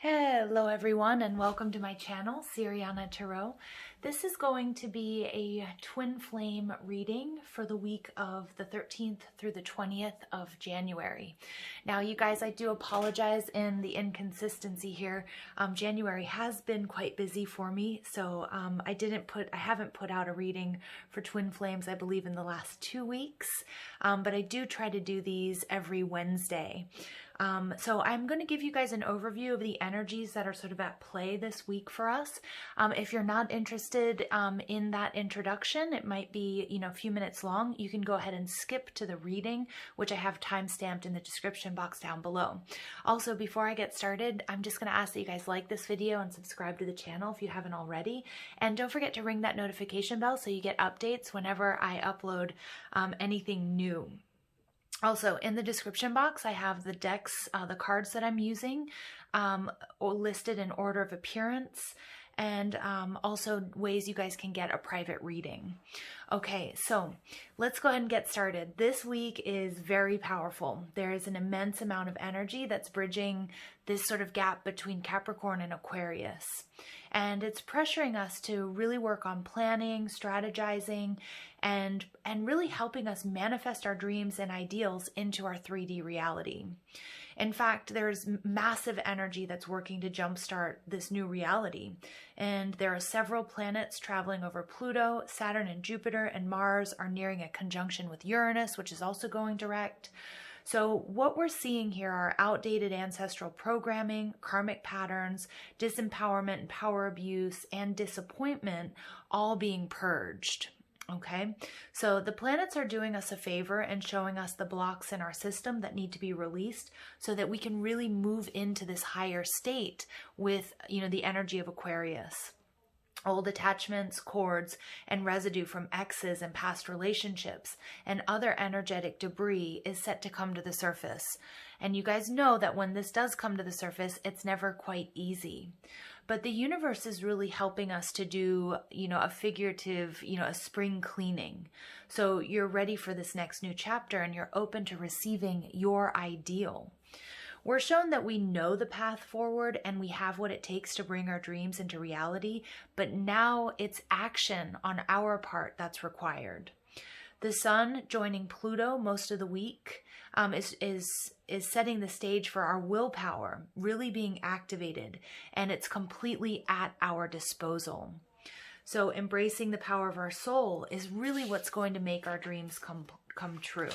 Hello everyone and welcome to my channel, Siriana Tarot. This is going to be a twin flame reading for the week of the 13th through the 20th of January. Now you guys, I do apologize in the inconsistency here. January has been quite busy for me, so I haven't put out a reading for twin flames, I believe, in the last 2 weeks, but I do try to do these every Wednesday. So I'm going to give you guys an overview of the energies that are sort of at play this week for us. If you're not interested in that introduction, it might be, a few minutes long. You can go ahead and skip to the reading, which I have timestamped in the description box down below. Also, before I get started, I'm just going to ask that you guys like this video and subscribe to the channel if you haven't already. And don't forget to ring that notification bell so you get updates whenever I upload anything new. Also, in the description box, I have the decks, the cards that I'm using, listed in order of appearance, and also ways you guys can get a private reading. Okay, so let's go ahead and get started. This week is very powerful. There is an immense amount of energy that's bridging this sort of gap between Capricorn and Aquarius. And it's pressuring us to really work on planning, strategizing, and really helping us manifest our dreams and ideals into our 3D reality. In fact, there's massive energy that's working to jumpstart this new reality. And there are several planets traveling over Pluto. Saturn and Jupiter and Mars are nearing a conjunction with Uranus, which is also going direct. So what we're seeing here are outdated ancestral programming, karmic patterns, disempowerment and power abuse, and disappointment all being purged. Okay, so the planets are doing us a favor and showing us the blocks in our system that need to be released so that we can really move into this higher state with, the energy of Aquarius. Old attachments, cords, and residue from exes and past relationships and other energetic debris is set to come to the surface. And you guys know that when this does come to the surface, it's never quite easy. But the universe is really helping us to do, a figurative, a spring cleaning. So you're ready for this next new chapter and you're open to receiving your ideal. We're shown that we know the path forward and we have what it takes to bring our dreams into reality, but now it's action on our part that's required. The sun joining Pluto most of the week is setting the stage for our willpower really being activated, and it's completely at our disposal. So embracing the power of our soul is really what's going to make our dreams come true.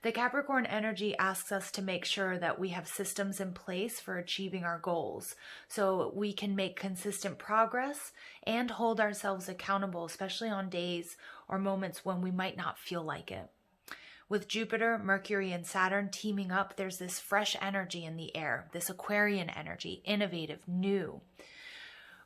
The Capricorn energy asks us to make sure that we have systems in place for achieving our goals so we can make consistent progress and hold ourselves accountable, especially on days or moments when we might not feel like it. With Jupiter, Mercury, and Saturn teaming up, there's this fresh energy in the air, this Aquarian energy, innovative, new.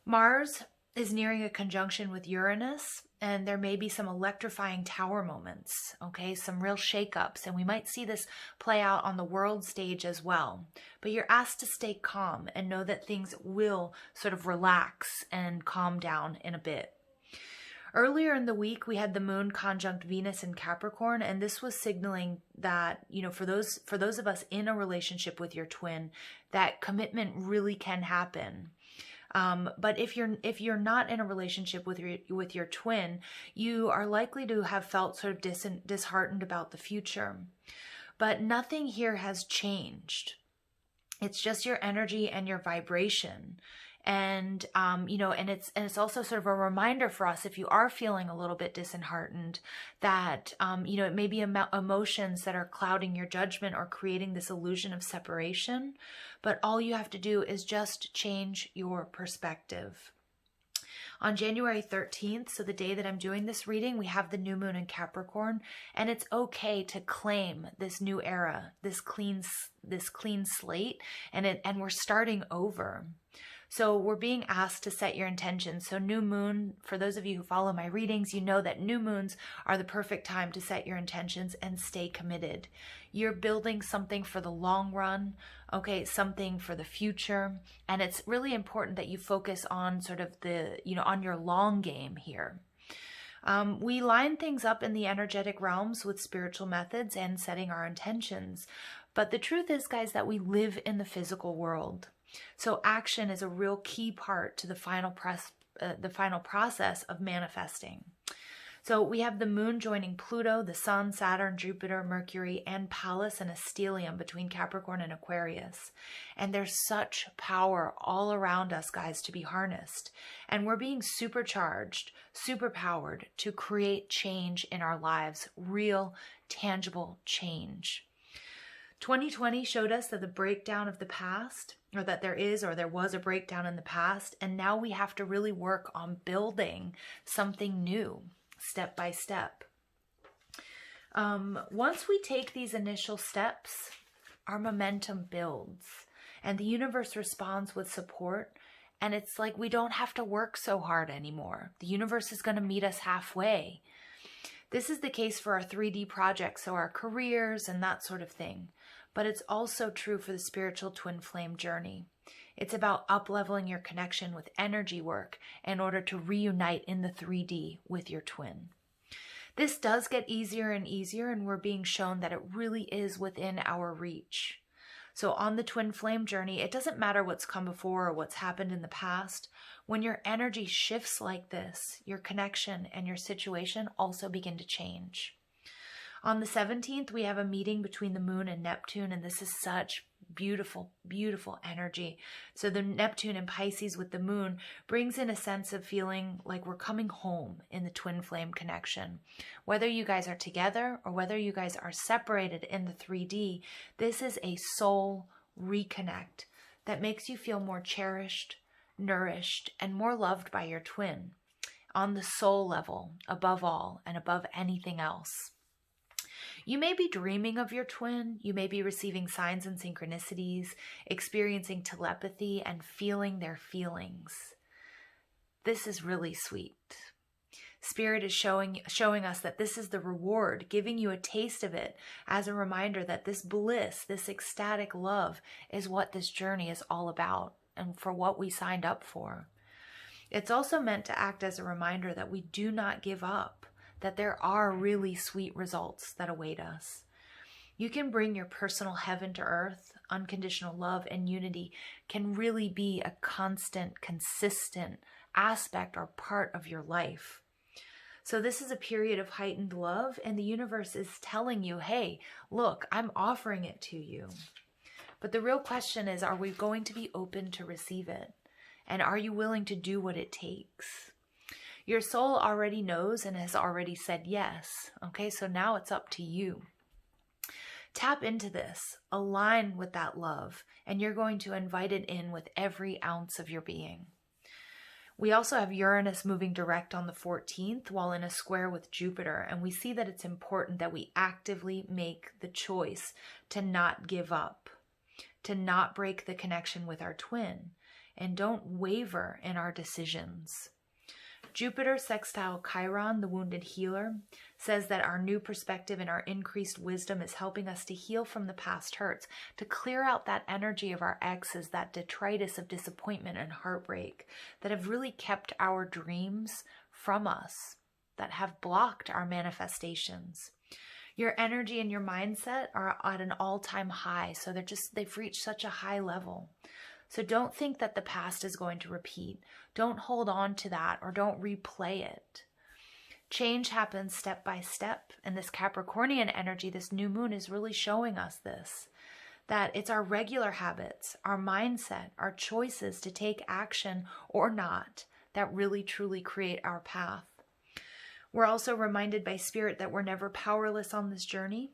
Mars is nearing a conjunction with Uranus, and there may be some electrifying tower moments, okay, some real shakeups, and we might see this play out on the world stage as well. But you're asked to stay calm and know that things will sort of relax and calm down in a bit. Earlier in the week, we had the moon conjunct Venus in Capricorn, and this was signaling that, for those of us in a relationship with your twin, that commitment really can happen. But if you're not in a relationship with your twin, you are likely to have felt sort of disheartened about the future. But nothing here has changed. It's just your energy and your vibration. And, and it's also sort of a reminder for us, if you are feeling a little bit disheartened, that, it may be emotions that are clouding your judgment or creating this illusion of separation. But all you have to do is just change your perspective. On January 13th, so the day that I'm doing this reading, we have the new moon in Capricorn, and it's okay to claim this new era, this clean slate, and we're starting over. So we're being asked to set your intentions. So new moon, for those of you who follow my readings, you know that new moons are the perfect time to set your intentions and stay committed. You're building something for the long run, okay, something for the future. And it's really important that you focus on sort of on your long game here. We line things up in the energetic realms with spiritual methods and setting our intentions. But the truth is, guys, that we live in the physical world. So action is a real key part to the final process of manifesting. So we have the moon joining Pluto, the sun, Saturn, Jupiter, Mercury, and Pallas and a stellium between Capricorn and Aquarius. And there's such power all around us, guys, to be harnessed. And we're being supercharged, superpowered to create change in our lives, real, tangible change. 2020 showed us that the breakdown of the past, or that there was a breakdown in the past, and now we have to really work on building something new. Step by step. Once we take these initial steps, our momentum builds and the universe responds with support. And it's like we don't have to work so hard anymore. The universe is going to meet us halfway. This is the case for our 3D projects, so our careers and that sort of thing. But it's also true for the spiritual twin flame journey. It's about up-leveling your connection with energy work in order to reunite in the 3D with your twin. This does get easier and easier, and we're being shown that it really is within our reach. So on the twin flame journey, it doesn't matter what's come before or what's happened in the past. When your energy shifts like this, your connection and your situation also begin to change. On the 17th, we have a meeting between the moon and Neptune, and this is such beautiful, beautiful energy. So the Neptune in Pisces with the moon brings in a sense of feeling like we're coming home in the twin flame connection. Whether you guys are together or whether you guys are separated in the 3D, this is a soul reconnect that makes you feel more cherished, nourished, and more loved by your twin on the soul level, above all and above anything else. You may be dreaming of your twin, you may be receiving signs and synchronicities, experiencing telepathy, and feeling their feelings. This is really sweet. Spirit is showing us that this is the reward, giving you a taste of it as a reminder that this bliss, this ecstatic love is what this journey is all about and for what we signed up for. It's also meant to act as a reminder that we do not give up, that there are really sweet results that await us. You can bring your personal heaven to earth. Unconditional love and unity can really be a constant, consistent aspect or part of your life. So this is a period of heightened love, and the universe is telling you, hey, look, I'm offering it to you. But the real question is, are we going to be open to receive it? And are you willing to do what it takes? Your soul already knows and has already said yes. Okay, so now it's up to you. Tap into this, align with that love, and you're going to invite it in with every ounce of your being. We also have Uranus moving direct on the 14th while in a square with Jupiter, and we see that it's important that we actively make the choice to not give up, to not break the connection with our twin, and don't waver in our decisions. Jupiter sextile Chiron, the wounded healer, says that our new perspective and our increased wisdom is helping us to heal from the past hurts, to clear out that energy of our exes, that detritus of disappointment and heartbreak that have really kept our dreams from us, that have blocked our manifestations. Your energy and your mindset are at an all-time high, so they've reached such a high level. So don't think that the past is going to repeat. Don't hold on to that or don't replay it. Change happens step by step. And this Capricornian energy, this new moon is really showing us this. That it's our regular habits, our mindset, our choices to take action or not that really truly create our path. We're also reminded by Spirit that we're never powerless on this journey,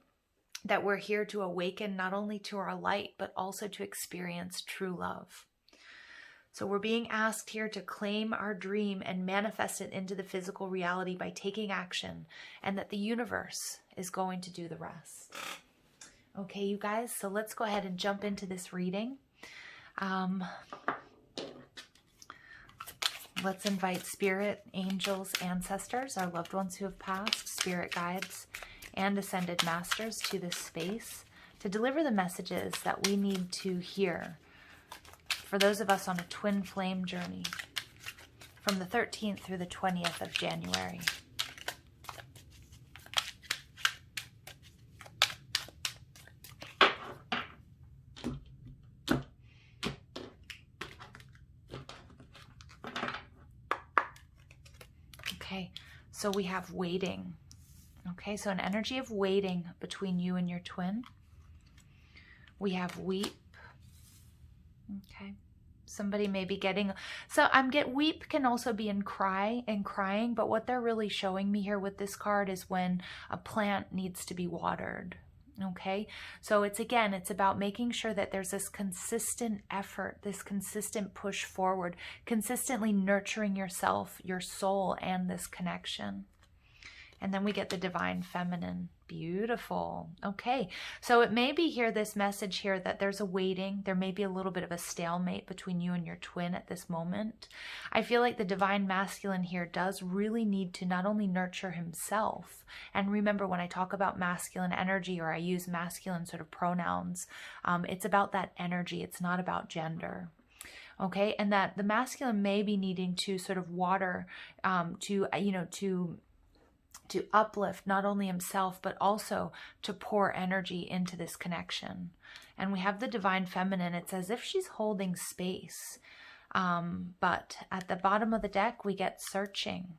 that we're here to awaken not only to our light, but also to experience true love. So we're being asked here to claim our dream and manifest it into the physical reality by taking action, and that the universe is going to do the rest. Okay, you guys, so let's go ahead and jump into this reading. Let's invite spirit, angels, ancestors, our loved ones who have passed, spirit guides, and ascended masters to this space to deliver the messages that we need to hear for those of us on a twin flame journey from the 13th through the 20th of January. Okay, so we have waiting. Okay, so an energy of waiting between you and your twin. We have weep. Okay. Somebody may be getting, so weep can also be in crying, but what they're really showing me here with this card is when a plant needs to be watered. Okay, so it's about making sure that there's this consistent effort, this consistent push forward, consistently nurturing yourself, your soul, and this connection. And then we get the divine feminine. Beautiful. Okay, so it may be here, this message here, that there's a waiting. There may be a little bit of a stalemate between you and your twin at this moment. I feel like the divine masculine here does really need to not only nurture himself, and remember when I talk about masculine energy, or I use masculine sort of pronouns, it's about that energy. It's not about gender. Okay, and that the masculine may be needing to sort of water, to uplift not only himself, but also to pour energy into this connection. And we have the divine feminine. It's as if she's holding space. But at the bottom of the deck, we get searching.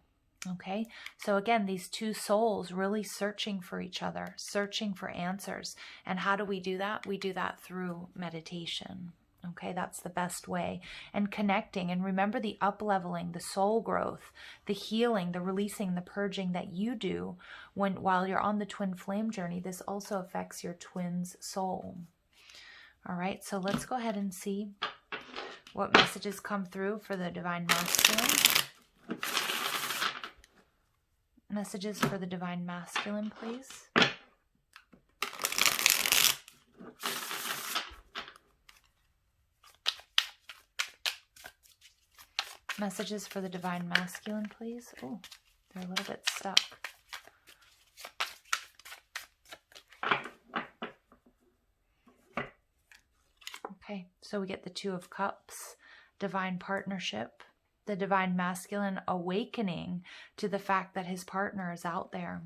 Okay, so again, these two souls really searching for each other, searching for answers. And how do we do that? We do that through meditation. Okay, that's the best way. And connecting, and remember the up-leveling, the soul growth, the healing, the releasing, the purging that you do while you're on the twin flame journey. This also affects your twin's soul. All right, so let's go ahead and see what messages come through for the divine masculine. Messages for the divine masculine, please. Messages for the divine masculine, please. Oh, they're a little bit stuck. Okay, so we get the Two of Cups, divine partnership, the divine masculine awakening to the fact that his partner is out there.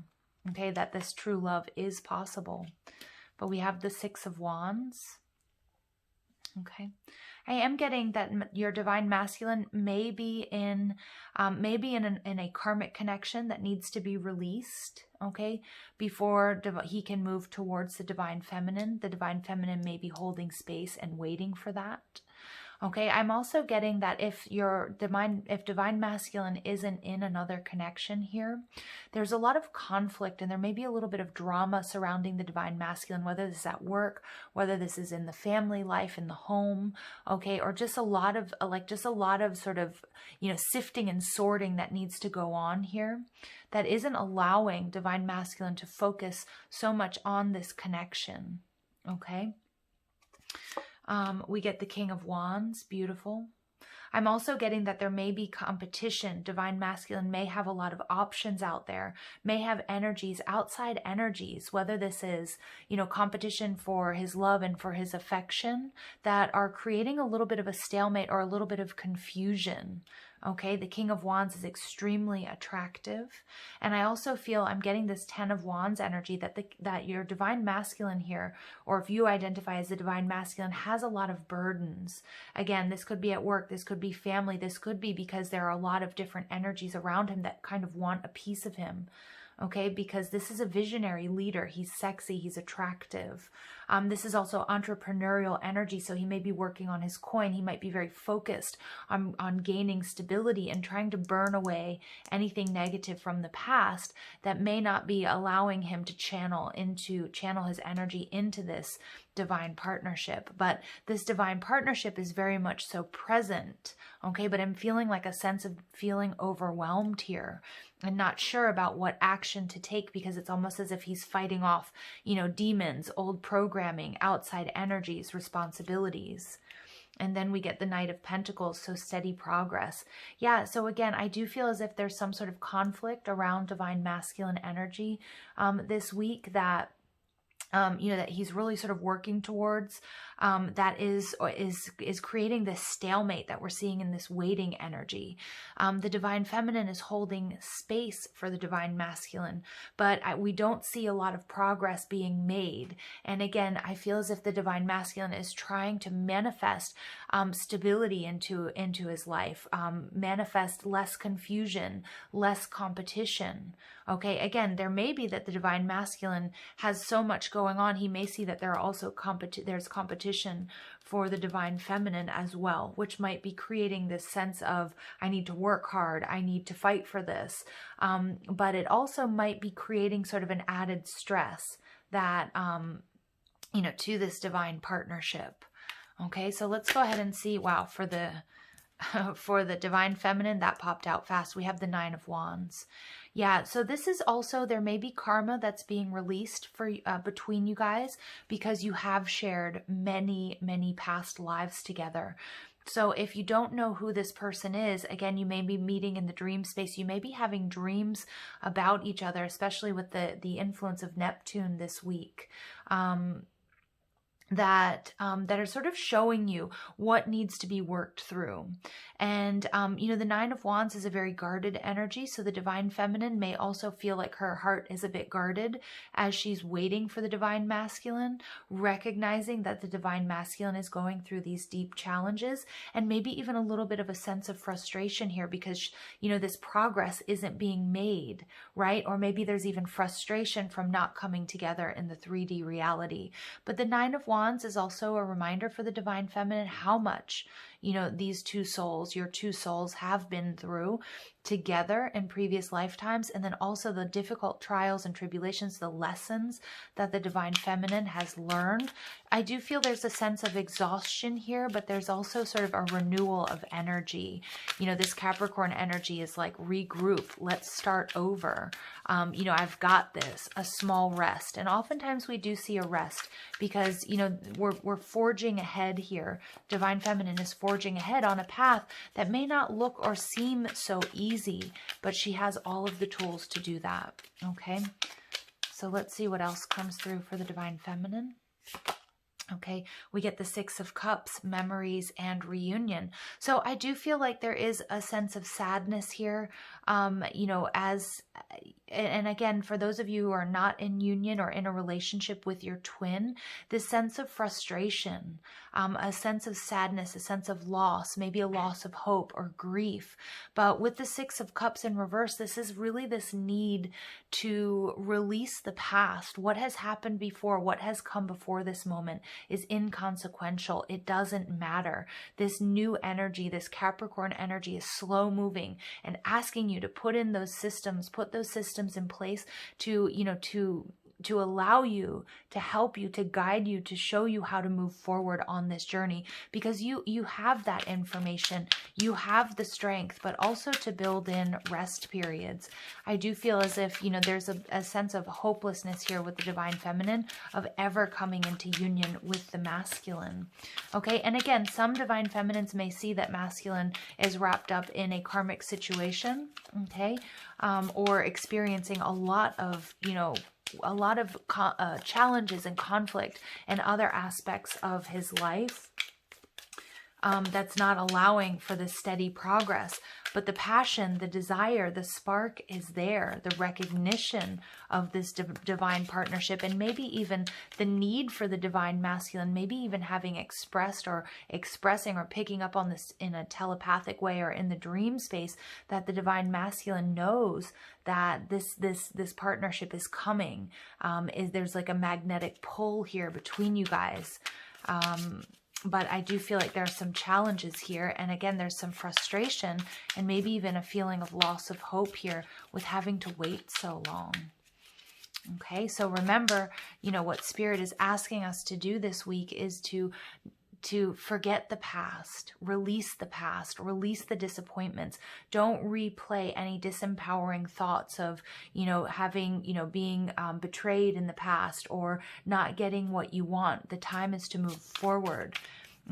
Okay, that this true love is possible. But we have the Six of Wands. Okay, I am getting that your divine masculine may be in a karmic connection that needs to be released. Okay, before he can move towards the divine feminine. The divine feminine may be holding space and waiting for that. Okay, I'm also getting that if divine masculine isn't in another connection here, there's a lot of conflict and there may be a little bit of drama surrounding the divine masculine, whether this is at work, whether this is in the family life, in the home, okay, or just a lot of sort of, sifting and sorting that needs to go on here that isn't allowing divine masculine to focus so much on this connection, okay? We get the King of Wands, beautiful. I'm also getting that there may be competition. Divine masculine may have a lot of options out there, may have energies, outside energies, whether this is, competition for his love and for his affection that are creating a little bit of a stalemate or a little bit of confusion. Okay, the King of Wands is extremely attractive. And I also feel I'm getting this Ten of Wands energy that your divine masculine here, or if you identify as the divine masculine, has a lot of burdens. Again, this could be at work, this could be family, this could be because there are a lot of different energies around him that kind of want a piece of him. Okay, because this is a visionary leader. He's sexy, he's attractive. This is also entrepreneurial energy, so he may be working on his coin. He might be very focused on gaining stability and trying to burn away anything negative from the past that may not be allowing him to channel his energy into this divine partnership. But this divine partnership is very much so present, okay? But I'm feeling like a sense of feeling overwhelmed here and not sure about what action to take, because it's almost as if he's fighting off, demons, old programming, outside energies, responsibilities. And then we get the Knight of Pentacles, so steady progress. Yeah, so again, I do feel as if there's some sort of conflict around divine masculine energy this week that that he's really sort of working towards, that is creating this stalemate that we're seeing in this waiting energy. The divine feminine is holding space for the divine masculine, but we don't see a lot of progress being made. And again, I feel as if the divine masculine is trying to manifest stability into his life, manifest less confusion, less competition. Okay, again, there may be that the divine masculine has so much going on, he may see that there are also there's competition for the divine feminine as well, which might be creating this sense of, I need to work hard, I need to fight for this. But it also might be creating sort of an added stress that, you know, to this divine partnership. Okay, so let's go ahead and see, wow, for the divine feminine, that popped out fast. We have the 9 of Wands. Yeah, so this is also, there may be karma that's being released for between you guys, because you have shared many, many past lives together. So if you don't know who this person is, again, you may be meeting in the dream space. You may be having dreams about each other, especially with the influence of Neptune this week. That are sort of showing you what needs to be worked through. And, you know, the 9 of Wands is a very guarded energy. So the divine feminine may also feel like her heart is a bit guarded as she's waiting for the divine masculine, recognizing that the divine masculine is going through these deep challenges, and maybe even a little bit of a sense of frustration here because, you know, this progress isn't being made, right? Or maybe there's even frustration from not coming together in the 3D reality. But the 9 of Wands is also a reminder for the divine feminine how much, you know, these two souls, your two souls, have been through together in previous lifetimes, and then also the difficult trials and tribulations, the lessons that the divine feminine has learned. I do feel there's a sense of exhaustion here, but there's also sort of a renewal of energy. You know, this Capricorn energy is like, regroup, let's start over. You know, I've got this, a small rest. And oftentimes we do see a rest because, you know, we're forging ahead here. Divine feminine is forging ahead on a path that may not look or seem so easy, but she has all of the tools to do that. Okay, so let's see what else comes through for the divine feminine. Okay, we get the 6 of Cups, memories and reunion. So I do feel like there is a sense of sadness here, you know, and again, for those of you who are not in union or in a relationship with your twin, this sense of frustration, a sense of sadness, a sense of loss, maybe a loss of hope or grief. But with the 6 of Cups in reverse, this is really this need to release the past. What has happened before, what has come before this moment is inconsequential. It doesn't matter. This new energy, this Capricorn energy, is slow moving and asking you to put in those systems, put those systems in place to, you know, to allow you, to help you, to guide you, to show you how to move forward on this journey, because you have that information, you have the strength, but also to build in rest periods. I do feel as if, you know, there's a sense of hopelessness here with the divine feminine of ever coming into union with the masculine. Okay, and again, some divine feminines may see that masculine is wrapped up in a karmic situation, okay, or experiencing a lot of, you know, a lot of challenges and conflict and other aspects of his life that's not allowing for the steady progress. But the passion, the desire, the spark is there, the recognition of this divine partnership, and maybe even the need for the divine masculine, maybe even having expressed or expressing or picking up on this in a telepathic way or in the dream space, that the divine masculine knows that this partnership is coming. There's like a magnetic pull here between you guys. But I do feel like there are some challenges here. And again, there's some frustration and maybe even a feeling of loss of hope here with having to wait so long. Okay, so remember, you know, what Spirit is asking us to do this week is to forget the past, release the disappointments. Don't replay any disempowering thoughts of, you know, having, you know, being betrayed in the past or not getting what you want. The time is to move forward,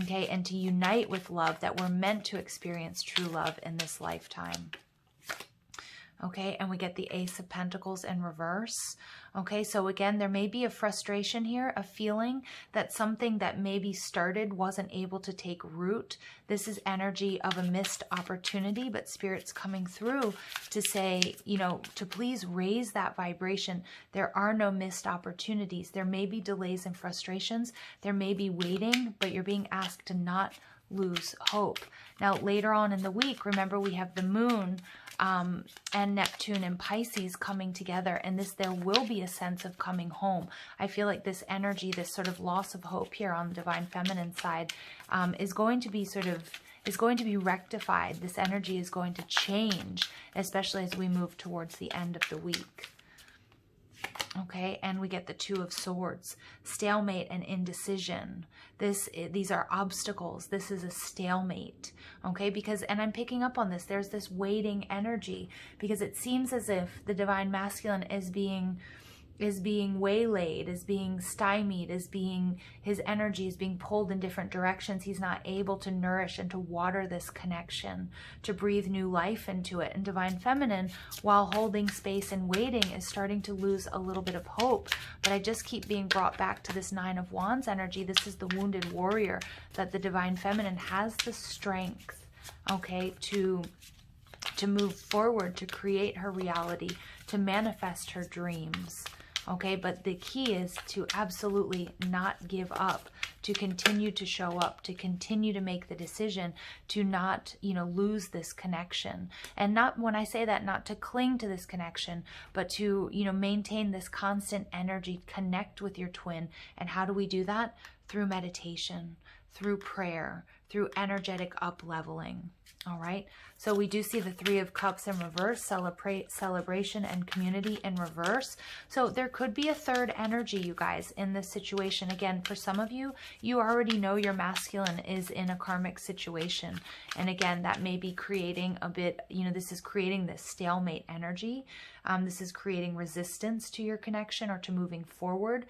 okay, and to unite with love, that we're meant to experience true love in this lifetime. Okay, and we get the Ace of Pentacles in reverse. Okay, so again, there may be a frustration here, a feeling that something that maybe started wasn't able to take root. This is energy of a missed opportunity, but Spirit's coming through to say, you know, to please raise that vibration. There are no missed opportunities. There may be delays and frustrations. There may be waiting, but you're being asked to not lose hope. Now, later on in the week, remember we have the moon and Neptune and Pisces coming together, and there will be a sense of coming home. I feel like this energy, this sort of loss of hope here on the divine feminine side, is going to be rectified. This energy is going to change, especially as we move towards the end of the week. Okay, and we get the Two of Swords, stalemate and indecision. These are obstacles. This is a stalemate, okay? And I'm picking up on this. There's this waiting energy, because it seems as if the divine masculine is being waylaid, is being stymied, his energy is being pulled in different directions. He's not able to nourish and to water this connection, to breathe new life into it. And divine feminine, while holding space and waiting, is starting to lose a little bit of hope. But I just keep being brought back to this Nine of Wands energy. This is the wounded warrior, that the divine feminine has the strength, okay, to move forward, to create her reality, to manifest her dreams. Okay, but the key is to absolutely not give up, to continue to show up, to continue to make the decision, to not, lose this connection. And not, when I say that, not to cling to this connection, but to, maintain this constant energy, connect with your twin. And how do we do that? Through meditation, through prayer, through energetic up-leveling. All right, so we do see the Three of Cups in reverse, celebration and community in reverse. So there could be a third energy, you guys, in this situation. Again, for some of you, you already know your masculine is in a karmic situation. And again, that may be creating a bit, this is creating this stalemate energy. This is creating resistance to your connection or to moving forward.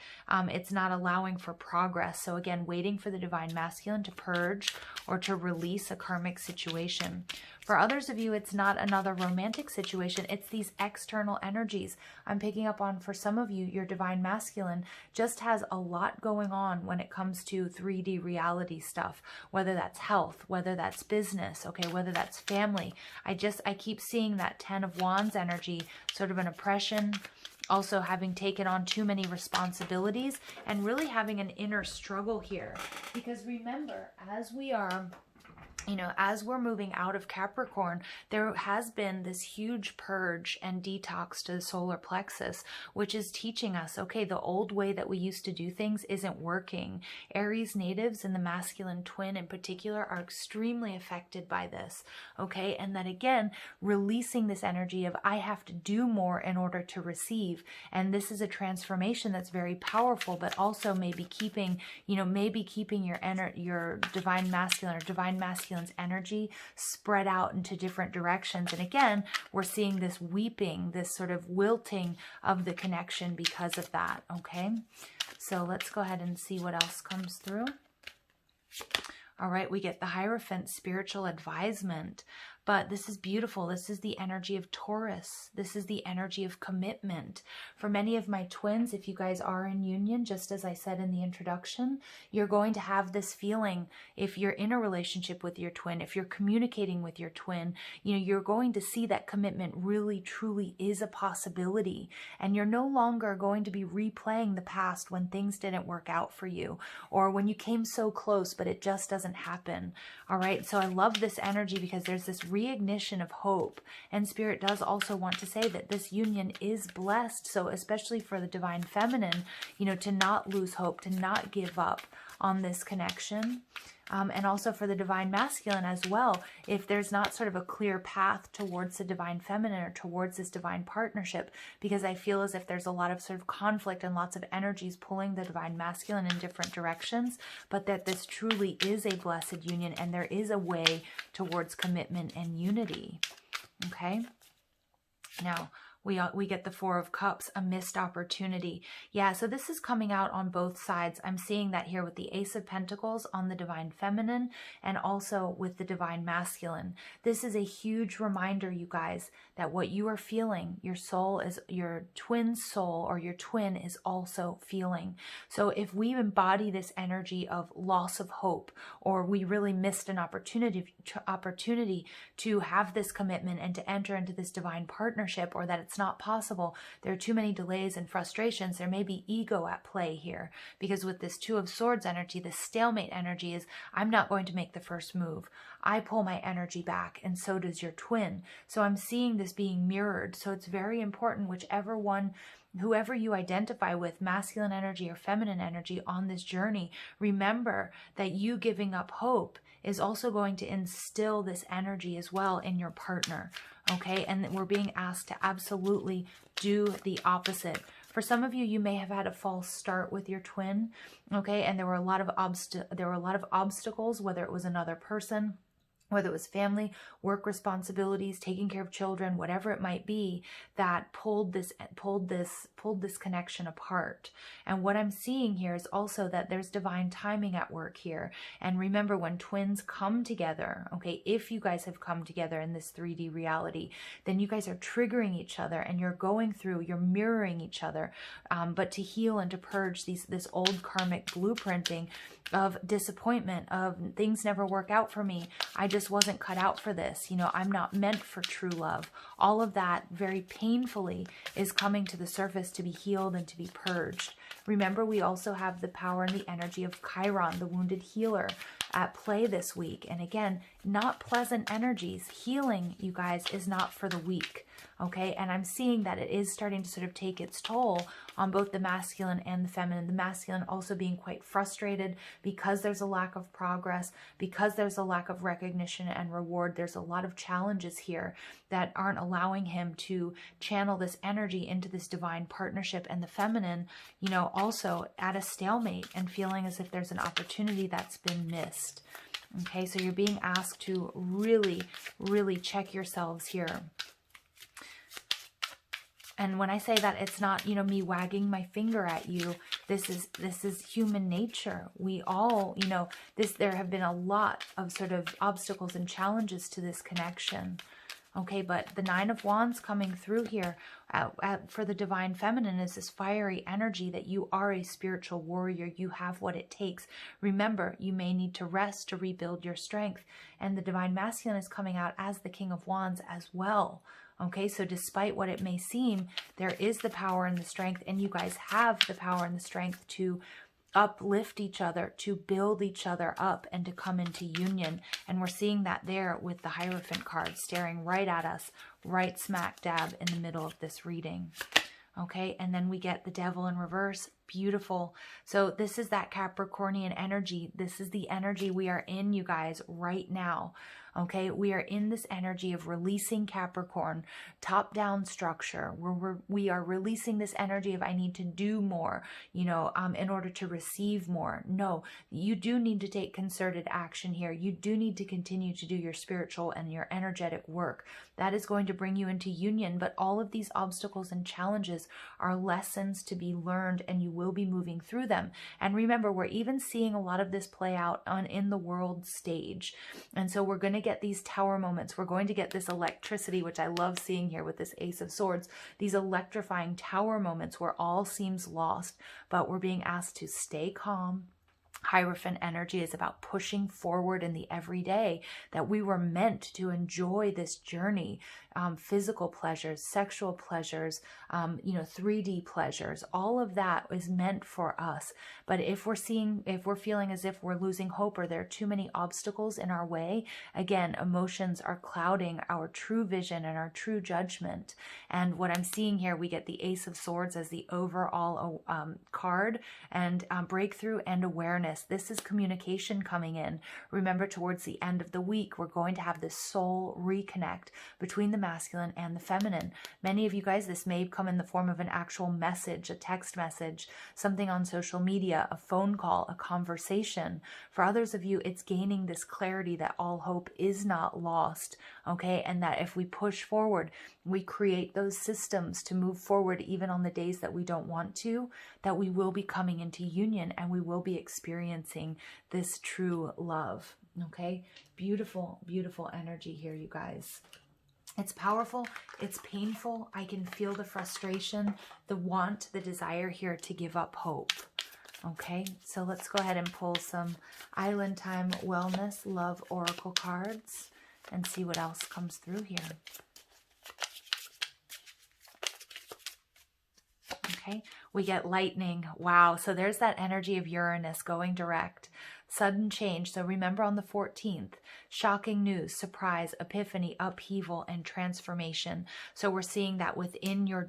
It's not allowing for progress. So again, waiting for the divine masculine to purge or to release a karmic situation. For others of you, it's not another romantic situation. It's these external energies. I'm picking up on, for some of you, your divine masculine just has a lot going on when it comes to 3D reality stuff, whether that's health, whether that's business, okay, whether that's family. I keep seeing that 10 of Wands energy, sort of an oppression, also having taken on too many responsibilities, and really having an inner struggle here. Because remember, as we're moving out of Capricorn, there has been this huge purge and detox to the solar plexus, which is teaching us, okay, the old way that we used to do things isn't working. Aries natives and the masculine twin in particular are extremely affected by this, okay? And that, again, releasing this energy of I have to do more in order to receive. And this is a transformation that's very powerful, but also maybe keeping your divine masculine or divine masculine energy spread out into different directions. And again, we're seeing this weeping, this sort of wilting of the connection because of that, okay? So let's go ahead and see what else comes through. All right, we get the Hierophant, spiritual advisement. But this is beautiful. This is the energy of Taurus. This is the energy of commitment. For many of my twins, if you guys are in union, just as I said in the introduction, you're going to have this feeling. If you're in a relationship with your twin, if you're communicating with your twin, you're going to see that commitment really, truly is a possibility. And you're no longer going to be replaying the past when things didn't work out for you, or when you came so close, but it just doesn't happen. All right. So I love this energy because there's this reignition of hope. And Spirit does also want to say that this union is blessed. So especially for the divine feminine, to not lose hope, to not give up on this connection. And also for the divine masculine as well, if there's not sort of a clear path towards the divine feminine or towards this divine partnership, because I feel as if there's a lot of sort of conflict and lots of energies pulling the divine masculine in different directions, but that this truly is a blessed union and there is a way towards commitment and unity. Okay? Now, we get the Four of Cups, a missed opportunity. Yeah, so this is coming out on both sides. I'm seeing that here with the Ace of Pentacles on the divine feminine and also with the divine masculine. This is a huge reminder, you guys, that what you are feeling, your twin soul or your twin is also feeling. So if we embody this energy of loss of hope, or we really missed an opportunity to have this commitment and to enter into this divine partnership, or that it's It's not possible. There are too many delays and frustrations. There may be ego at play here, because with this Two of Swords energy, this stalemate energy is, I'm not going to make the first move. I pull my energy back, and so does your twin. So I'm seeing this being mirrored. So it's very important, whoever you identify with, masculine energy or feminine energy on this journey, remember that you giving up hope is also going to instill this energy as well in your partner. Okay, and we're being asked to absolutely do the opposite. For some of you, you may have had a false start with your twin, okay, and there were a lot of obstacles, whether it was another person, whether it was family, work responsibilities, taking care of children, whatever it might be, that pulled this connection apart. And what I'm seeing here is also that there's divine timing at work here. And remember, when twins come together, okay, if you guys have come together in this 3D reality, then you guys are triggering each other, and you're mirroring each other. But to heal and to purge this old karmic blueprinting of disappointment, of things never work out for me, I just wasn't cut out for this, I'm not meant for true love. All of that very painfully is coming to the surface to be healed and to be purged. Remember, we also have the power and the energy of Chiron, the wounded healer, at play this week. And again, not pleasant energies. Healing, you guys, is not for the weak. Okay, and I'm seeing that it is starting to sort of take its toll on both the masculine and the feminine. The masculine also being quite frustrated because there's a lack of progress, because there's a lack of recognition and reward. There's a lot of challenges here that aren't allowing him to channel this energy into this divine partnership. And the feminine, also at a stalemate and feeling as if there's an opportunity that's been missed. Okay, so you're being asked to really, really check yourselves here. And when I say that, it's not, me wagging my finger at you. This is human nature. We all, there have been a lot of sort of obstacles and challenges to this connection. Okay, but the Nine of Wands coming through here for the divine feminine is this fiery energy that you are a spiritual warrior. You have what it takes. Remember, you may need to rest to rebuild your strength. And the divine masculine is coming out as the King of Wands as well. Okay, so despite what it may seem, there is the power and the strength, and you guys have the power and the strength to uplift each other, to build each other up, and to come into union. And we're seeing that there with the Hierophant card staring right at us, right smack dab in the middle of this reading. Okay, and then we get the Devil in reverse. Beautiful. So this is that Capricornian energy. This is the energy we are in, you guys, right now. Okay, we are in this energy of releasing Capricorn, top-down structure. We are releasing this energy of I need to do more, in order to receive more. No, you do need to take concerted action here. You do need to continue to do your spiritual and your energetic work. That is going to bring you into union, but all of these obstacles and challenges are lessons to be learned, and you will be moving through them. And remember, we're even seeing a lot of this play out in the world stage. And so we're going to get these tower moments. We're going to get this electricity, which I love seeing here with this Ace of Swords, these electrifying tower moments where all seems lost, but we're being asked to stay calm. Hierophant energy is about pushing forward in the everyday, that we were meant to enjoy this journey, physical pleasures, sexual pleasures, 3D pleasures, all of that is meant for us. But if we're feeling as if we're losing hope, or there are too many obstacles in our way, again, emotions are clouding our true vision and our true judgment. And what I'm seeing here, we get the Ace of Swords as the overall card, and breakthrough and awareness. This is communication coming in. Remember, towards the end of the week, we're going to have this soul reconnect between the masculine and the feminine. Many of you guys, this may come in the form of an actual message, a text message, something on social media, a phone call, a conversation. For others of you, it's gaining this clarity that all hope is not lost, okay? And that if we push forward, we create those systems to move forward even on the days that we don't want to, that we will be coming into union and we will be experiencing this true love, okay? Beautiful, beautiful energy here, you guys. It's powerful. It's painful. I can feel the frustration, the want, the desire here to give up hope. Okay, so let's go ahead and pull some Island Time Wellness Love Oracle cards and see what else comes through here. Okay, we get lightning. Wow. So there's that energy of Uranus going direct. Sudden change. So remember on the 14th, shocking news, surprise, epiphany, upheaval, and transformation. So we're seeing that within your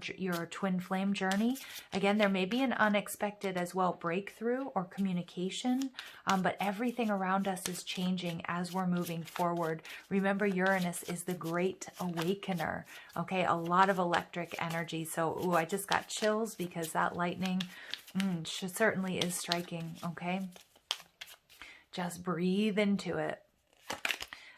twin flame journey. Again, there may be an unexpected as well breakthrough or communication, but everything around us is changing as we're moving forward. Remember, Uranus is the great awakener. Okay, a lot of electric energy. So, ooh, I just got chills because that lightning certainly is striking. Okay. Just breathe into it.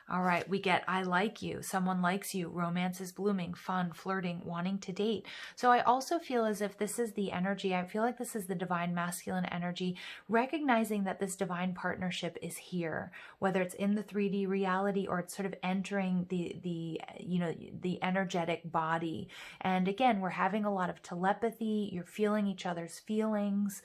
All right, we get I like you, someone likes you, romance is blooming, fun, flirting, wanting to date. So I also feel as if this is the energy, I feel like this is the divine masculine energy, recognizing that this divine partnership is here, whether it's in the 3D reality or it's sort of entering the energetic body. And again, we're having a lot of telepathy, you're feeling each other's feelings.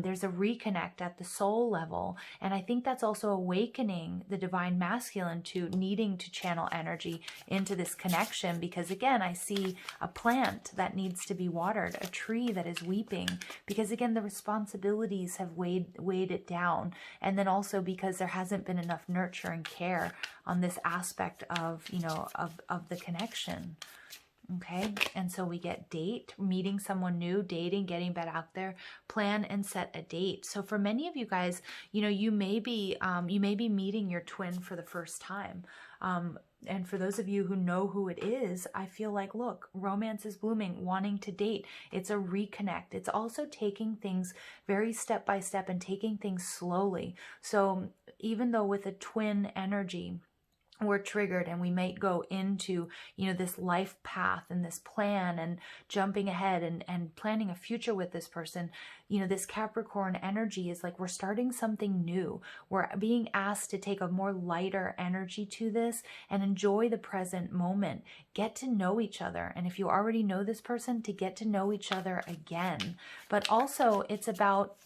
There's a reconnect at the soul level. And I think that's also awakening the divine masculine to needing to channel energy into this connection, because again, I see a plant that needs to be watered, a tree that is weeping, because again, the responsibilities have weighed it down. And then also because there hasn't been enough nurture and care on this aspect of, of the connection. Okay, and so we get date, meeting someone new, dating, getting back out there, plan and set a date. So for many of you guys, you may be meeting your twin for the first time. And for those of you who know who it is, I feel like, look, romance is blooming, wanting to date. It's a reconnect. It's also taking things very step by step and taking things slowly. So even though with a twin energy, we're triggered and we might go into, this life path and this plan and jumping ahead and planning a future with this person. This Capricorn energy is like we're starting something new. We're being asked to take a more lighter energy to this and enjoy the present moment. Get to know each other. And if you already know this person, to get to know each other again. But also it's about,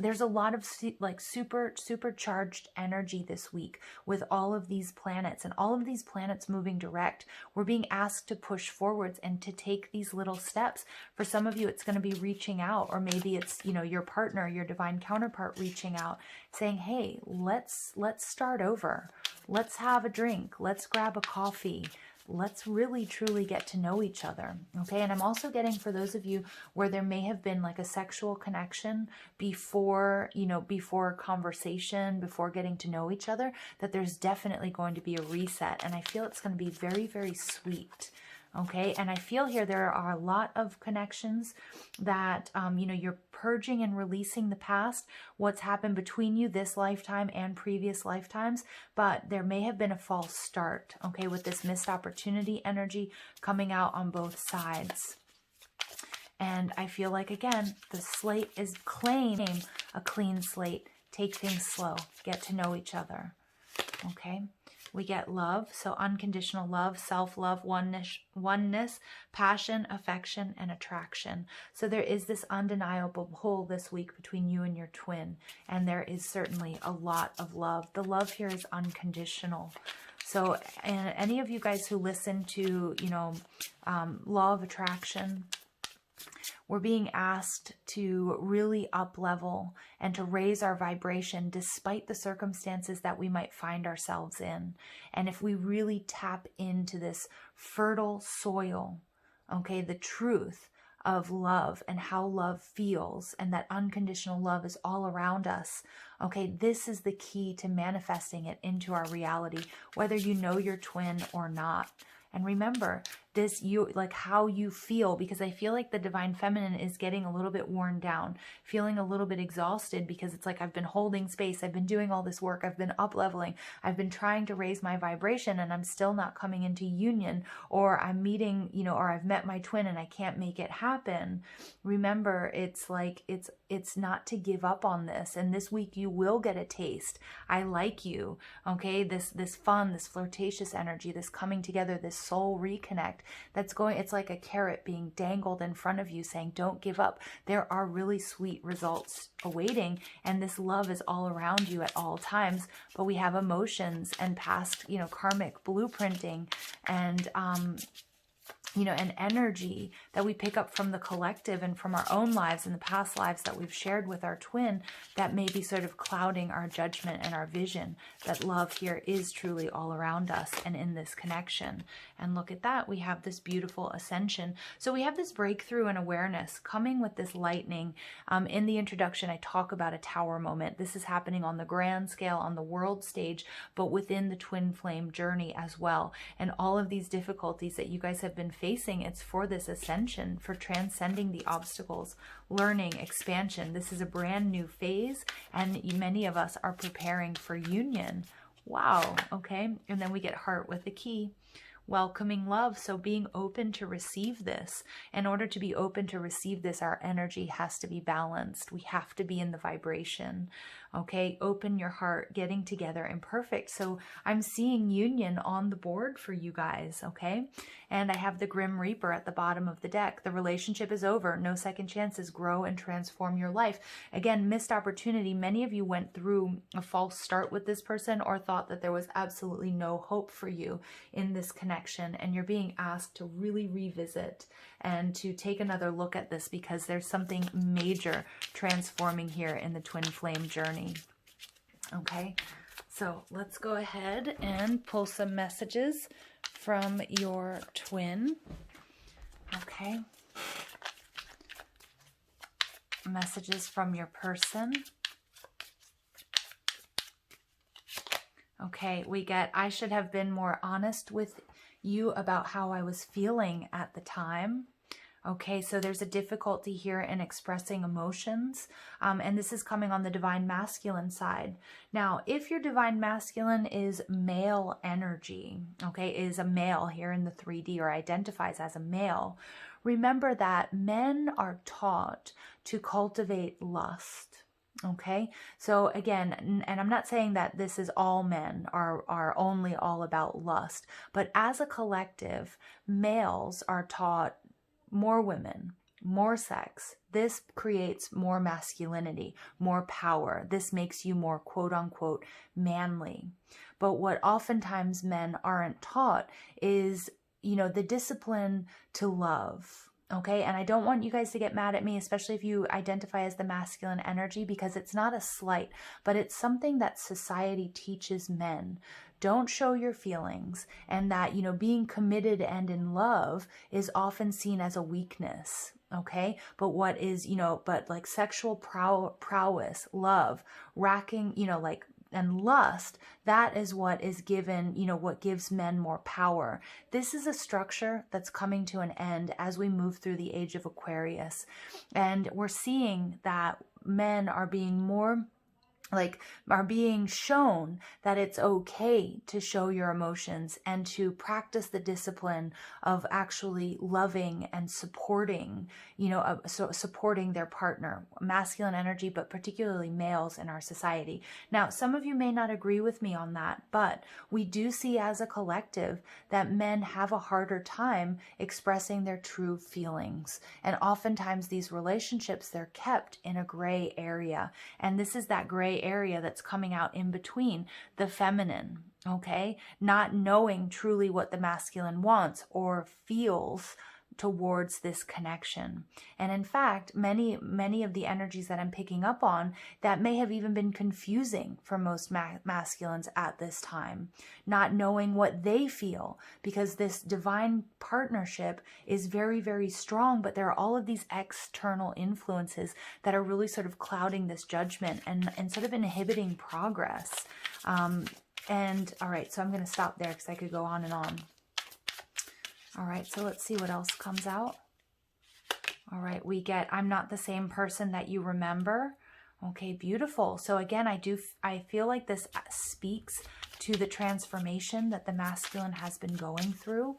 there's a lot of like supercharged energy this week with all of these planets and all of these planets moving direct. We're being asked to push forwards and to take these little steps. For some of you, it's going to be reaching out, or maybe it's, your partner, your divine counterpart reaching out saying, hey, let's start over. Let's have a drink. Let's grab a coffee. Let's really truly get to know each other. Okay. And I'm also getting, for those of you where there may have been like a sexual connection before, before conversation, before getting to know each other, that there's definitely going to be a reset. And I feel it's going to be very, very sweet. Okay. And I feel here there are a lot of connections that, you're purging and releasing the past, what's happened between you this lifetime and previous lifetimes, but there may have been a false start. Okay. With this missed opportunity energy coming out on both sides. And I feel like, again, the slate is claiming a clean slate. Take things slow. Get to know each other. Okay. We get love, so unconditional love, self-love, oneness, passion, affection, and attraction. So there is this undeniable pull this week between you and your twin, and there is certainly a lot of love. The love here is unconditional. So and any of you guys who listen to, law of attraction, we're being asked to really up level and to raise our vibration despite the circumstances that we might find ourselves in. And if we really tap into this fertile soil, okay, the truth of love and how love feels, and that unconditional love is all around us. Okay, this is the key to manifesting it into our reality, whether you know your twin or not. And remember, this, like how you feel, because I feel like the divine feminine is getting a little bit worn down, feeling a little bit exhausted, because it's like I've been holding space, I've been doing all this work, I've been up leveling, I've been trying to raise my vibration, and I'm still not coming into union, or I'm meeting, or I've met my twin and I can't make it happen. Remember, it's like it's not to give up on this, and this week you will get a taste. I like you, okay? This fun, this flirtatious energy, this coming together, this soul reconnect. That's going, it's like a carrot being dangled in front of you saying, don't give up. There are really sweet results awaiting, and this love is all around you at all times. But we have emotions and past, karmic blueprinting and, an energy that we pick up from the collective and from our own lives and the past lives that we've shared with our twin that may be sort of clouding our judgment and our vision that love here is truly all around us and in this connection. And look at that, we have this beautiful ascension. So we have this breakthrough and awareness coming with this lightning. In the introduction, I talk about a tower moment. This is happening on the grand scale, on the world stage, but within the twin flame journey as well. And all of these difficulties that you guys have been facing, it's for this ascension, for transcending the obstacles, learning, expansion. This is a brand new phase, and many of us are preparing for union. Wow, okay. And then we get heart with the key. Welcoming love, so being open to receive this. In order to be open to receive this, our energy has to be balanced. We have to be in the vibration, okay? Open your heart, getting together and perfect. So I'm seeing union on the board for you guys, okay? And I have the Grim Reaper at the bottom of the deck. The relationship is over. No second chances. Grow and transform your life. Again, missed opportunity. Many of you went through a false start with this person or thought that there was absolutely no hope for you in this connection. And you're being asked to really revisit and to take another look at this because there's something major transforming here in the twin flame journey. Okay, so let's go ahead and pull some messages from your twin. Okay. Messages from your person. Okay, we get, I should have been more honest with you about how I was feeling at the time. Okay, so there's a difficulty here in expressing emotions, and this is coming on the divine masculine side. Now, if your divine masculine is male energy, okay, is a male here in the 3D or identifies as a male, remember that men are taught to cultivate lust. Okay, so again, and I'm not saying that this is all men are only all about lust, but as a collective, males are taught more women, more sex. This creates more masculinity, more power. This makes you more quote unquote manly. But what oftentimes men aren't taught is, the discipline to love. Okay, and I don't want you guys to get mad at me, especially if you identify as the masculine energy, because it's not a slight, but it's something that society teaches men. Don't show your feelings, and that, being committed and in love is often seen as a weakness. Okay, but what is, but like sexual prowess, love, racking, and lust, that is what is given, what gives men more power. This is a structure that's coming to an end as we move through the age of Aquarius. And we're seeing that men are being are being shown that it's okay to show your emotions and to practice the discipline of actually loving and supporting, supporting their partner, masculine energy, but particularly males in our society. Now, some of you may not agree with me on that, but we do see as a collective that men have a harder time expressing their true feelings. And oftentimes these relationships, they're kept in a gray area. And this is that gray area that's coming out in between the feminine, okay? Not knowing truly what the masculine wants or feels towards this connection. And in fact, many of the energies that I'm picking up on, that may have even been confusing for most masculines at this time, not knowing what they feel, because this divine partnership is very, very strong, but there are all of these external influences that are really sort of clouding this judgment and sort of inhibiting progress. And all right, so I'm going to stop there because I could go on and on. All right, so let's see what else comes out. All right, we get, I'm not the same person that you remember. Okay, beautiful. So again, I feel like this speaks to the transformation that the masculine has been going through.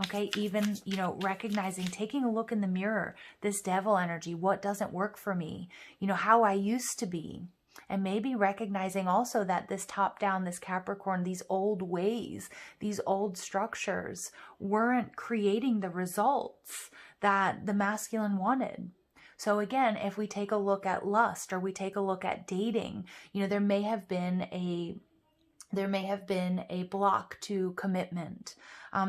Okay, even, recognizing, taking a look in the mirror, this devil energy, what doesn't work for me, how I used to be. And maybe recognizing also that this top down, this Capricorn, these old ways, these old structures weren't creating the results that the masculine wanted. So again, if we take a look at lust or we take a look at dating, there may have been There may have been a block to commitment.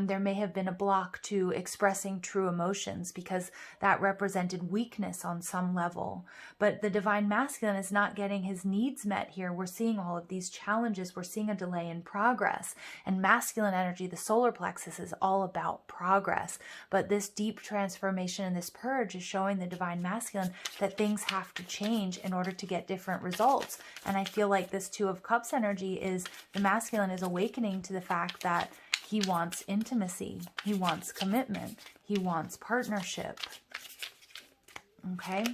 There may have been a block to expressing true emotions because that represented weakness on some level. But the divine masculine is not getting his needs met here. We're seeing all of these challenges. We're seeing a delay in progress. And masculine energy, the solar plexus, is all about progress. But this deep transformation and this purge is showing the divine masculine that things have to change in order to get different results. And I feel like this Two of Cups energy is the masculine is awakening to the fact that he wants intimacy, he wants commitment, he wants partnership. Okay?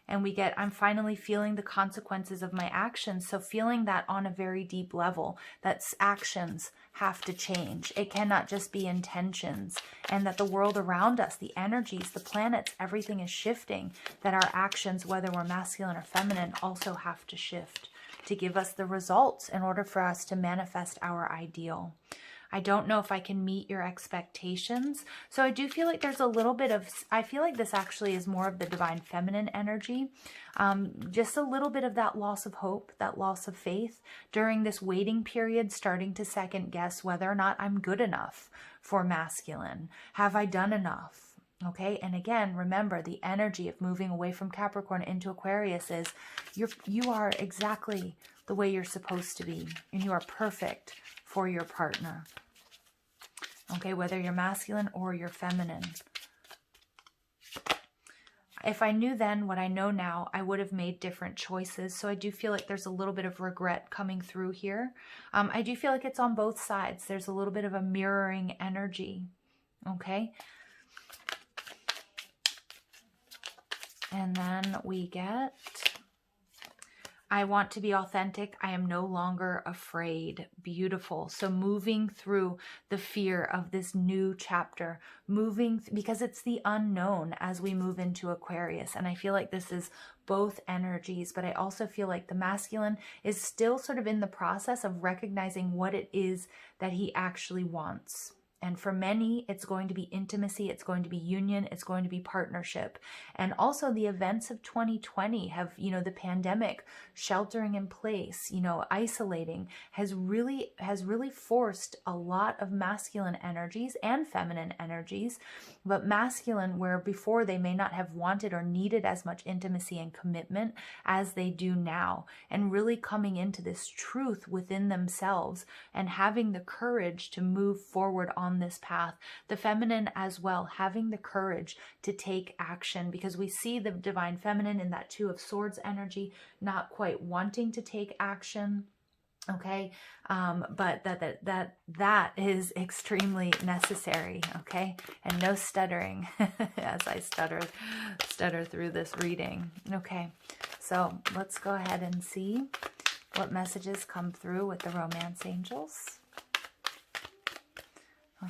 And we get, I'm finally feeling the consequences of my actions. So feeling that on a very deep level, that actions have to change. It cannot just be intentions. And that the world around us, the energies, the planets, everything is shifting. That our actions, whether we're masculine or feminine, also have to shift to give us the results in order for us to manifest our ideal. I don't know if I can meet your expectations. So I do feel like there's a little bit of, I feel like this actually is more of the divine feminine energy. Just a little bit of that loss of hope, that loss of faith during this waiting period, starting to second guess whether or not I'm good enough for masculine. Have I done enough? Okay, and again, remember the energy of moving away from Capricorn into Aquarius is you are exactly the way you're supposed to be, and you are perfect for your partner. Okay, whether you're masculine or you're feminine. If I knew then what I know now, I would have made different choices. So I do feel like there's a little bit of regret coming through here. I do feel like it's on both sides. There's a little bit of a mirroring energy. Okay. And then we get, I want to be authentic. I am no longer afraid. Beautiful. So moving through the fear of this new chapter, because it's the unknown as we move into Aquarius. And I feel like this is both energies, but I also feel like the masculine is still sort of in the process of recognizing what it is that he actually wants. And for many, it's going to be intimacy, it's going to be union, it's going to be partnership. And also the events of 2020 have, the pandemic, sheltering in place, isolating, has really forced a lot of masculine energies and feminine energies. But masculine, where before they may not have wanted or needed as much intimacy and commitment as they do now, and really coming into this truth within themselves and having the courage to move forward on this path. The feminine as well, having the courage to take action, because we see the divine feminine in that Two of Swords energy, not quite wanting to take action. Okay, but that is extremely necessary. Okay, and no stuttering as I stutter through this reading. Okay, so let's go ahead and see what messages come through with the romance angels.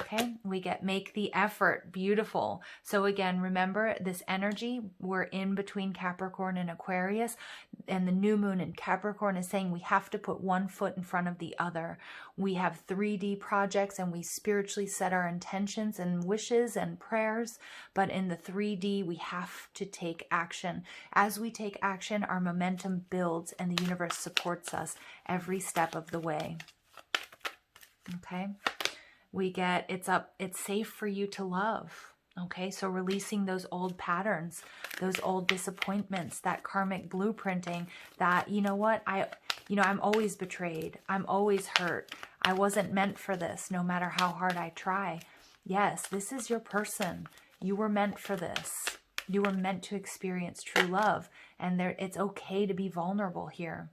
Okay, we get make the effort. Beautiful. So again, remember this energy, we're in between Capricorn and Aquarius, and the new moon in Capricorn is saying we have to put one foot in front of the other. We have 3D projects and we spiritually set our intentions and wishes and prayers, but in the 3D, we have to take action. As we take action, our momentum builds and the universe supports us every step of the way. Okay. We get, it's safe for you to love. Okay, so releasing those old patterns, those old disappointments, that karmic blueprinting that, I'm always betrayed. I'm always hurt. I wasn't meant for this, no matter how hard I try. Yes, this is your person. You were meant for this. You were meant to experience true love. And it's okay to be vulnerable here.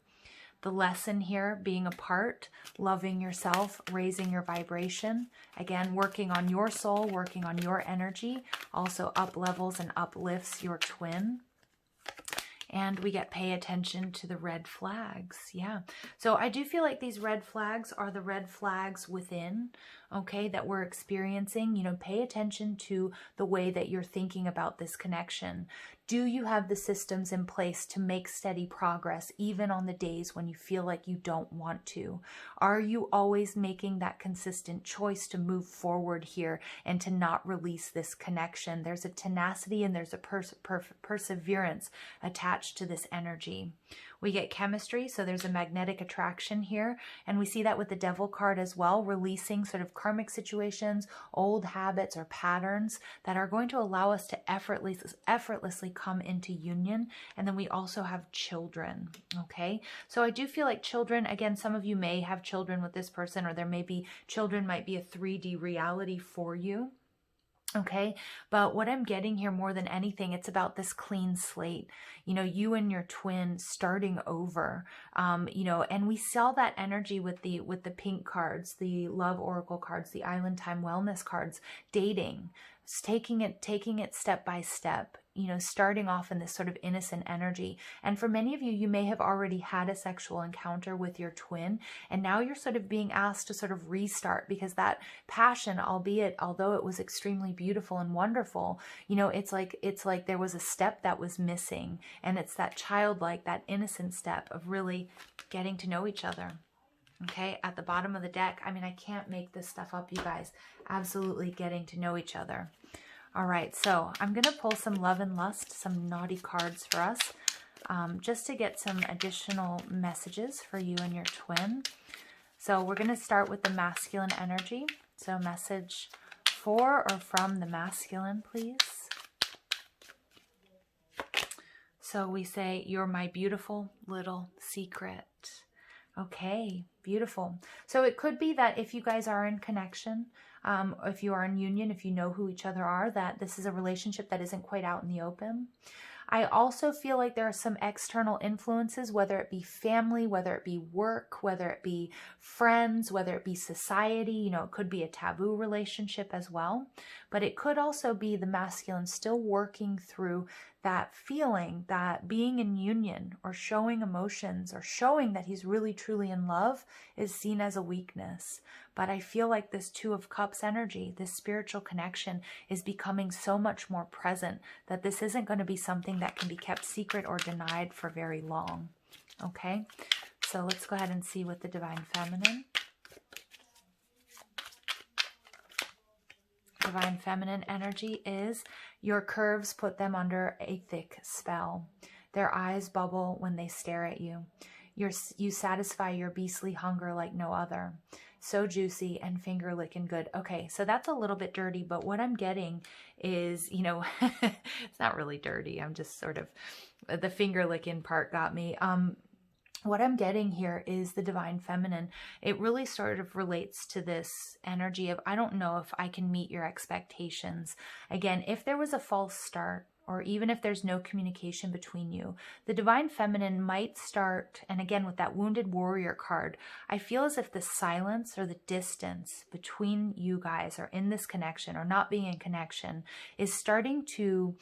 The lesson here, being apart, loving yourself, raising your vibration. Again, working on your soul, working on your energy. Also up levels and uplifts your twin. And we get pay attention to the red flags. Yeah. So I do feel like these red flags are the red flags within, okay, that we're experiencing. Pay attention to the way that you're thinking about this connection. Do you have the systems in place to make steady progress, even on the days when you feel like you don't want to? Are you always making that consistent choice to move forward here and to not release this connection? There's a tenacity and there's a perseverance attached to this energy. We get chemistry, so there's a magnetic attraction here. And we see that with the Devil card as well, releasing sort of karmic situations, old habits or patterns that are going to allow us to effortlessly come into union. And then we also have children, okay? So I do feel like children, again, some of you may have children with this person, or there may be children might be a 3D reality for you. Okay, but what I'm getting here more than anything, it's about this clean slate, you know, you and your twin starting over, you know, and we saw that energy with the pink cards, the love oracle cards, the island time wellness cards, dating, taking it step by step, you know, starting off in this sort of innocent energy. And for many of you, you may have already had a sexual encounter with your twin, and now you're sort of being asked to sort of restart, because that passion, although it was extremely beautiful and wonderful, you know, it's like there was a step that was missing, and it's that childlike, that innocent step of really getting to know each other. Okay, at the bottom of the deck, I mean, I can't make this stuff up, you guys. Absolutely getting to know each other. All right, so I'm going to pull some love and lust, some naughty cards for us, just to get some additional messages for you and your twin. So we're going to start with the masculine energy. So message for or from the masculine, please. So we say, you're my beautiful little secret. Okay, beautiful. So it could be that if you guys are in connection, if you are in union, if you know who each other are, that this is a relationship that isn't quite out in the open. I also feel like there are some external influences, whether it be family, whether it be work, whether it be friends, whether it be society. You know, it could be a taboo relationship as well. But it could also be the masculine still working through that feeling that being in union or showing emotions or showing that he's really truly in love is seen as a weakness. But I feel like this Two of Cups energy, this spiritual connection, is becoming so much more present that this isn't going to be something that can be kept secret or denied for very long. Okay, so let's go ahead and see what the Divine Feminine. Divine Feminine energy is, your curves put them under a thick spell. Their eyes bubble when they stare at you. You satisfy your beastly hunger like no other. So juicy and finger licking good. Okay, so that's a little bit dirty, but what I'm getting is, you know, it's not really dirty. I'm just sort of, the finger licking part got me. What I'm getting here is the Divine Feminine. It really sort of relates to this energy of, I don't know if I can meet your expectations. Again, if there was a false start, or even if there's no communication between you, the Divine Feminine might start, and again with that Wounded Warrior card, I feel as if the silence or the distance between you guys or in this connection or not being in connection is starting to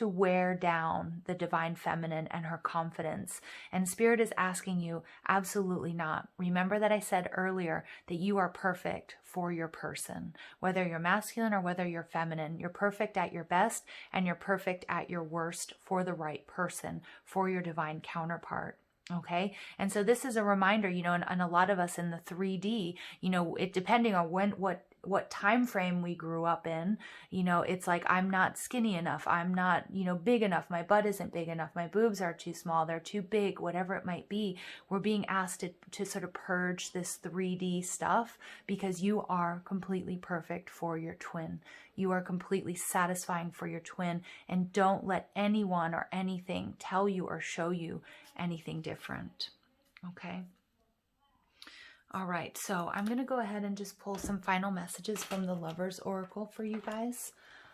wear down the Divine Feminine and her confidence. And Spirit is asking you, absolutely not. Remember that I said earlier that you are perfect for your person, whether you're masculine or whether you're feminine. You're perfect at your best, and you're perfect at your worst for the right person, for your divine counterpart. Okay. And so this is a reminder, you know, and a lot of us in the 3D, you know, it depending on what time frame we grew up in, you know, it's like, I'm not skinny enough. I'm not, you know, big enough. My butt isn't big enough. My boobs are too small. They're too big, whatever it might be. We're being asked to sort of purge this 3D stuff, because you are completely perfect for your twin. You are completely satisfying for your twin, and don't let anyone or anything tell you or show you anything different. Okay. All right, so I'm going to go ahead and just pull some final messages from the Lovers Oracle for you guys.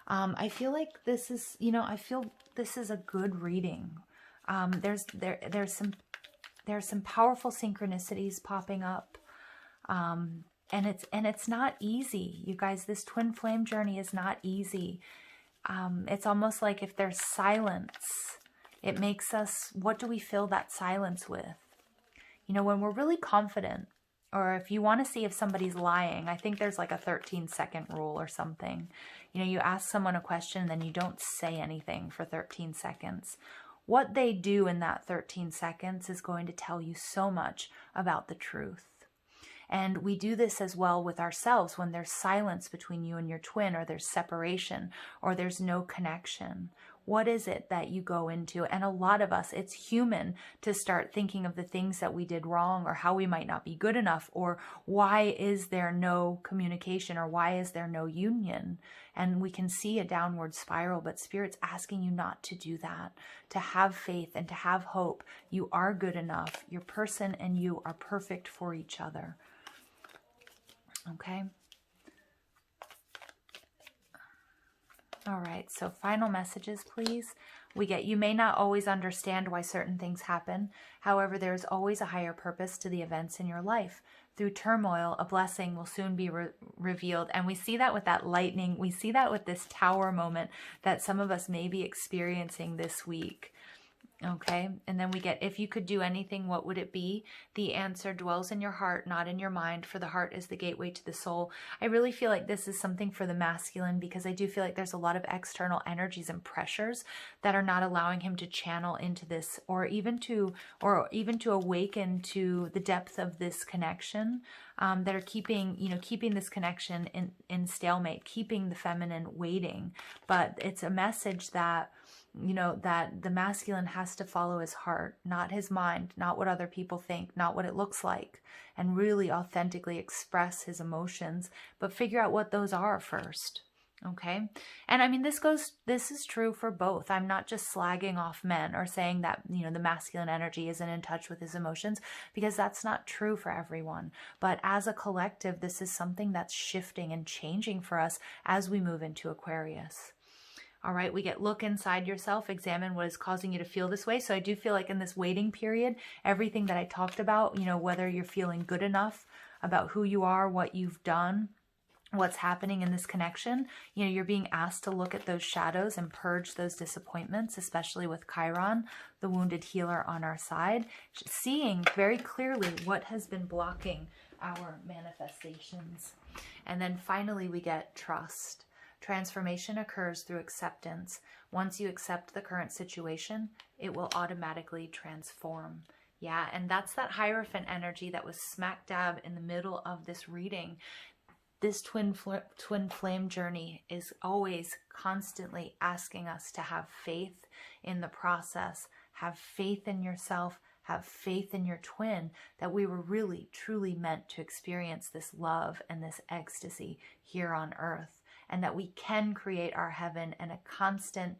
I feel like this is, you know, I feel this is a good reading. There's some powerful synchronicities popping up. And it's not easy, you guys. This twin flame journey is not easy. It's almost like if there's silence, it makes us, what do we fill that silence with? You know, when we're really confident, or if you want to see if somebody's lying, I think there's like a 13-second rule or something. You know, you ask someone a question and then you don't say anything for 13 seconds. What they do in that 13 seconds is going to tell you so much about the truth. And we do this as well with ourselves when there's silence between you and your twin, or there's separation, or there's no connection. What is it that you go into? And a lot of us, it's human to start thinking of the things that we did wrong, or how we might not be good enough, or why is there no communication, or why is there no union? And we can see a downward spiral, but Spirit's asking you not to do that, to have faith and to have hope. You are good enough. Your person and you are perfect for each other. Okay? All right, so final messages, please. We get, you may not always understand why certain things happen. However, there is always a higher purpose to the events in your life. Through turmoil, a blessing will soon be revealed. And we see that with that lightning. We see that with this tower moment that some of us may be experiencing this week. Okay, and then we get, if you could do anything, what would it be? The answer dwells in your heart, not in your mind, for the heart is the gateway to the soul. I really feel like this is something for the masculine, because I do feel like there's a lot of external energies and pressures that are not allowing him to channel into this, or even to awaken to the depth of this connection, that are keeping this connection in stalemate, keeping the feminine waiting. But it's a message that, that the masculine has to follow his heart, not his mind, not what other people think, not what it looks like, and really authentically express his emotions, but figure out what those are first. Okay. And I mean, this is true for both. I'm not just slagging off men or saying that, the masculine energy isn't in touch with his emotions, because that's not true for everyone. But as a collective, this is something that's shifting and changing for us as we move into Aquarius. All right, we get, look inside yourself, examine what is causing you to feel this way. So I do feel like in this waiting period, everything that I talked about, whether you're feeling good enough about who you are, what you've done, what's happening in this connection, you're being asked to look at those shadows and purge those disappointments, especially with Chiron, the wounded healer on our side, seeing very clearly what has been blocking our manifestations. And then finally, we get trust. Transformation occurs through acceptance. Once you accept the current situation, it will automatically transform. Yeah, and that's that Hierophant energy that was smack dab in the middle of this reading. This twin flame journey is always constantly asking us to have faith in the process, have faith in yourself, have faith in your twin, that we were really, truly meant to experience this love and this ecstasy here on earth, and that we can create our heaven and a constant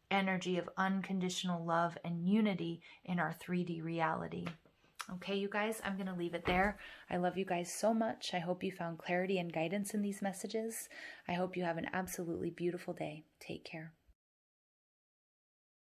energy of unconditional love and unity in our 3D reality. Okay, you guys, I'm going to leave it there. I love you guys so much. I hope you found clarity and guidance in these messages. I hope you have an absolutely beautiful day. Take care.